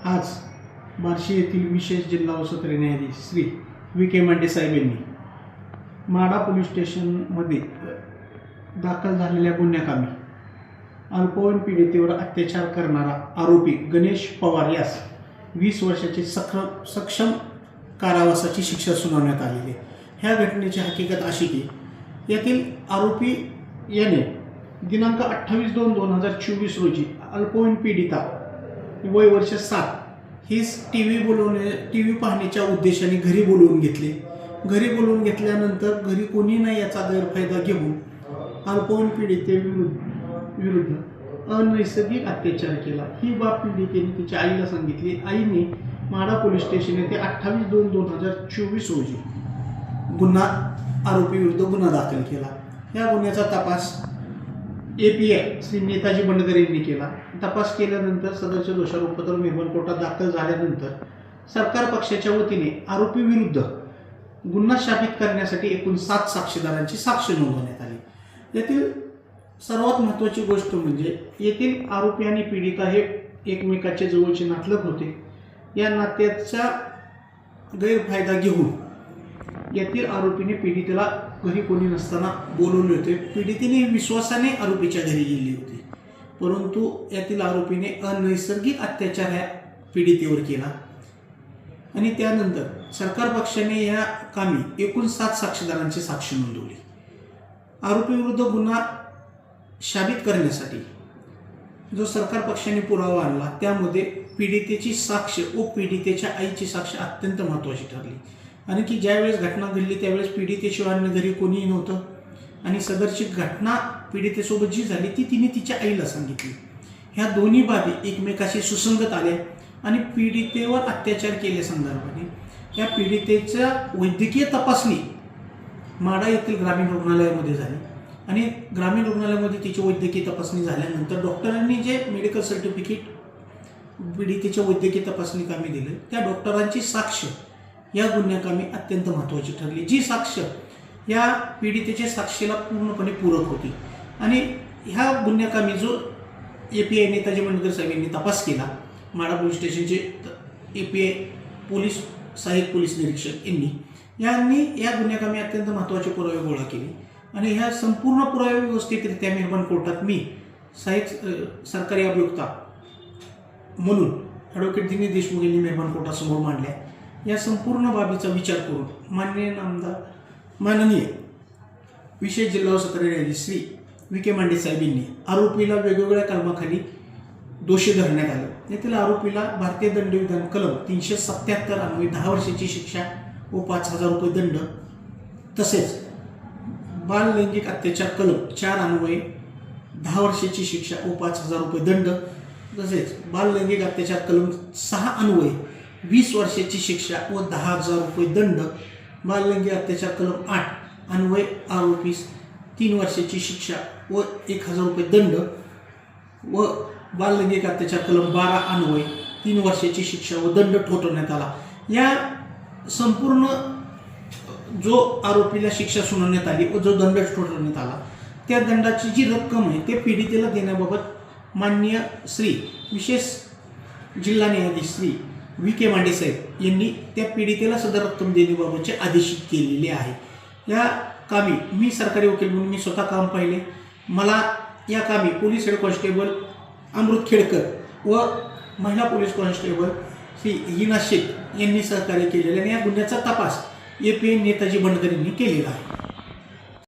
आज बार्शी येथील विशेष जिल्हा व सत्र न्यायाधीश श्री विके मांडे साहेब यांनी माढा पोलीस स्टेशनमध्ये दाखल झालेल्या गुन्ह्याकामी अल्पवयीन पीडितेवर अत्याचार करणारा आरोपी गणेश पवार यास 20 वर्षाची सक्षम कारावासाची शिक्षा सुनावण्यात आलेली आहे। ह्या घटनेची हकीकत अशी की यातील आरोपी याने दिनांक 28/2/2024 रोजी अल्पवयीन पीडिता वय वर्ष 7 हीच टीव्ही पाहण्याच्या उद्देशाने घरी बोलवून घेतले। घरी बोलवून घेतल्यानंतर घरी कोणी नाही याचा गैरफायदा घेऊन अल्पवयीन पीडितेविरुद्ध अनैसर्गिक अत्याचार केला। ही बाब पीडितेने तिच्या आईला सांगितली। आईने माढा पोलीस स्टेशन येथे 28/2/2024 रोजी आरोपीविरुद्ध गुन्हा दाखल केला। या गुन्ह्याचा तपास API श्री नेताजी बंडगर यांनी केला। तपास केल्यानंतर सदरचे दोषारोपपत्र निर्मल कोर्टात दाखल झाल्यानंतर सरकार पक्षाच्या वतीने आरोपी विरुद्ध गुन्हा शाबित करण्यासाठी एकूण 7 साक्षीदारांची साक्ष नोंदवण्यात आली। यातील सर्वात महत्त्वाची गोष्ट म्हणजे येथील आरोपी आणि पीडिता हे एकमेकाचे जवळचे नातलग होते। या नात्याचा गैरफायदा घेऊन यातील आरोपीने पीडितेला घरी कोणी नसताना बोलवले होते। पीडितेने विश्वासाने आरोपीच्या घरी गेली होती, परंतु यातील आरोपीने अनैसर्गिक अत्याचार ह्या पीडितेवर केला आणि त्यानंतर सरकार पक्षाने या कामी एकूण 7 साक्षीदारांची साक्ष नोंदवली। आरोपीविरुद्ध गुन्हा शाबित करण्यासाठी जो सरकार पक्षाने पुरावा आणला त्यामध्ये पीडितेची साक्ष व पीडितेच्या आईची साक्ष अत्यंत महत्त्वाची ठरली। आणि की ज्यावेळेस घटना घडली त्यावेळेस पीडितेशिवाय घरी कोणीही नव्हतं आणि सदरची घटना पीडितेसोबत जी झाली ती तिने तिच्या आईला सांगितली। ह्या दोन्ही बाबी एकमेकाशी सुसंगत आल्या आणि पीडितेवर अत्याचार केल्यासंदर्भाने या पीडितेच्या वैद्यकीय तपासणी माढा येथील ग्रामीण रुग्णालयामध्ये झाली आणि ग्रामीण रुग्णालयामध्ये तिची वैद्यकीय तपासणी झाल्यानंतर डॉक्टरांनी जे मेडिकल सर्टिफिकेट पीडितेच्या वैद्यकीय तपासणी कामी दिले त्या डॉक्टरांची साक्ष या गुन्ह्याकामी अत्यंत महत्त्वाची ठरली। जी साक्ष या पीडितेच्या साक्षीला पूर्णपणे पूरक होती आणि ह्या गुन्ह्याकामी जो API नेताजी बंडगर साहेब यांनी तपास केला, माढा पोलीस स्टेशनचे API पोलीस सहाय्यक पोलीस निरीक्षक यांनी या गुन्ह्याकामी अत्यंत महत्त्वाचे पुरावे गोळा केले आणि ह्या संपूर्ण पुरावे व्यवस्थितरित्या निर्माण कोर्टात मी सहाय्यक सरकारी अभियोक्ता म्हणून ॲडव्होकेट दिनेश देशमुख यांनी निर्माण कोर्टासमोर मांडल्या। या संपूर्ण बाबीचा विचार करून माननीय विशेष जिल्हा व सत्र न्यायाधीश श्री विके मांडे साहेब यांनी आरोपीला वेगवेगळ्या कलमाखाली दोषी धरण्यात आलं। यातील आरोपीला भारतीय दंडविधान कलम 377 अन्वये 10 वर्षाची शिक्षा व 5,000 रुपये दंड, तसेच बाल लैंगिक अत्याचार कलम 4 अन्वये 10 वर्षाची शिक्षा व 5,000 रुपये दंड, तसेच बाल लैंगिक अत्याचार कलम 6 अन्वये 20 वर्षाची शिक्षा व 10,000 रुपये दंड, बाल लैंगिक अत्याचार कलम 8 अन्वये आरोपीस 3 वर्षाची शिक्षा व 1,000 रुपये दंड व बाल लैंगिक अत्याचार कलम 12 अन्वये 3 वर्षाची शिक्षा व दंड ठोठावण्यात आला। या संपूर्ण जो आरोपीला शिक्षा सुनावण्यात आली व जो दंड ठोठावण्यात आला त्या दंडाची जी रक्कम आहे ते पीडितेला देण्याबाबत माननीय श्री विशेष जिल्हा न्यायाधीश श्री विके मांडे साहेब यांनी त्या पीडितेला सदर रक्कम देण्याबाबतचे आदेशित केलेले आहे। या कामी मी सरकारी वकील म्हणून मी स्वतः काम पाहिले। मला या कामी पोलीस हेड कॉन्स्टेबल अमृत खेडकर व महिला पोलीस कॉन्स्टेबल श्री हिना शेख यांनी सहकार्य केलेले आणि या गुन्ह्याचा तपास API नेताजी बंडगर यांनी केलेला आहे।